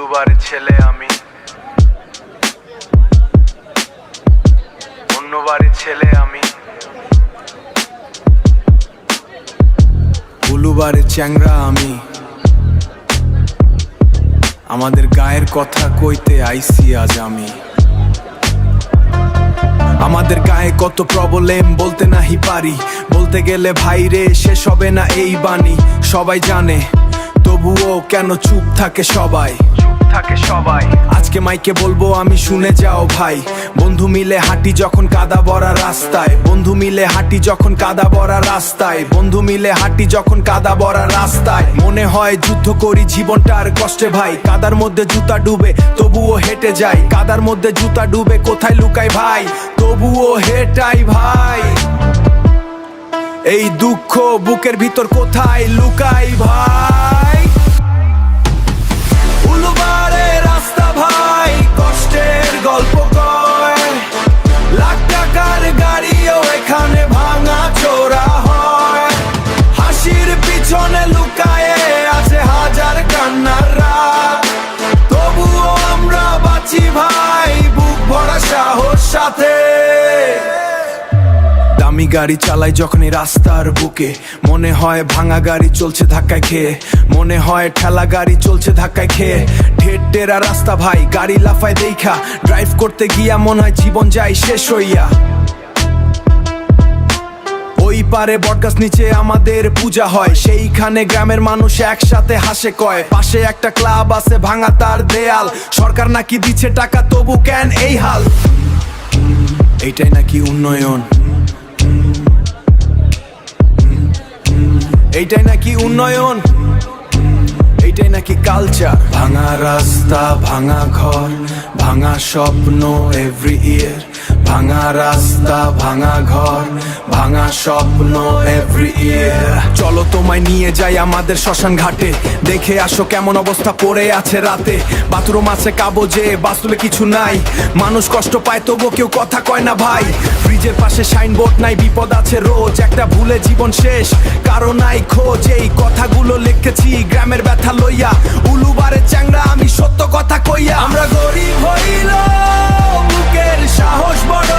উলুবাড়ির ছেলে আমি, অন্য বাড়ির ছেলে আমি। উলুবাড়ির চ্যাংরা আমি, আমাদের গায়ের কথা কইতে আইছি আজ আমি। আমাদের গায়ে কত প্রবলেম বলতে নাহি পারি, বলতে গেলে ভাইরে শেষ হবে না এই বাণী। সবাই জানে তবুও কেন চুপ থাকে সবাই, আজকে মাইকে বলবো আমি, শুনে যাও ভাই। বন্ধু মিলে হাঁটি যখন কাদা ভরা রাস্তায়, বন্ধু মিলে হাঁটি যখন কাদা ভরা রাস্তায়, বন্ধু মিলে হাঁটি যখন কাদা ভরা রাস্তায়। মনে হয় যুদ্ধ করি জীবনটার কষ্টে ভাই, কাদার মধ্যে জুতা ডুবে তবুও হেঁটে যাই, কাদার মধ্যে জুতা ডুবে কোথায় লুকাই ভাই, তবুও হেঁটাই ভাই। এই দুঃখ বুকের ভিতর কোথায় লুকাই ভাই। উলুবাড়ির রাস্তা ভাই কষ্টের গল্প কয়, লাখ টাকার গাড়িও এখানে ভাঙা চোরা হয়। হাসির পিছনে লুকায়ে আছে হাজার কান্নার রাত, তবুও আমরা বাঁচি ভাই বুক ভরা সাহস সাথে। দামি গাড়ি চালাই যখন এই রাস্তার বুকে, মনে হয় ভাঙা গাড়ি চলছে ধাক্কায় খেয়ে, মনে হয় ঠেলা গাড়ি চলছে ধাক্কায় খেয়ে। ঢের টেরা রাস্তা ভাই গাড়ি লাফায় দেখা, ড্রাইভ করতে গিয়া মনে হয় জীবন যায় শেষ হইয়া। ওই পারে বটগাছ নিচে আমাদের পূজা হয়, সেইখানে গ্রামের মানুষ একসাথে হাসে কয়। পাশে একটা ক্লাব আছে ভাঙা তার দেয়াল, সরকার নাকি দিচ্ছে টাকা তবু কেন এই হাল। এইটাই নাকি উন্নয়ন, এইটাই নাকি উন্নয়ন, এইটাই নাকি কালচার। ভাঙা রাস্তা ভাঙা ঘর ভাঙা স্বপ্ন এভরি ইয়ার, ভাঙা রাস্তা ভাঙা ঘর ভাঙা স্বপ্ন এভরি ইয়ার। চলো তোমায় নিয়ে যাই আমাদের শ্মশান ঘাটে, দেখে আসো কেমন অবস্থা পড়ে আছে রাতে। বাথরুম আছে কাগজে বাস্তবে কিছু নাই, মানুষ কষ্ট পায় তবু কেউ কথা কয় না ভাই। ব্রিজের পাশে সাইনবোর্ড নাই, বিপদ আছে রোজ, একটা ভুলে জীবন শেষ কারো নাই খোঁজ। এই কথাগুলো লিখেছি গ্রামের ব্যথা লইয়া, উলুবাড়ির চ্যাংরা আমি সত্য কথা কইয়া। আমরা গরিব হইল বুকের সাহস বড়,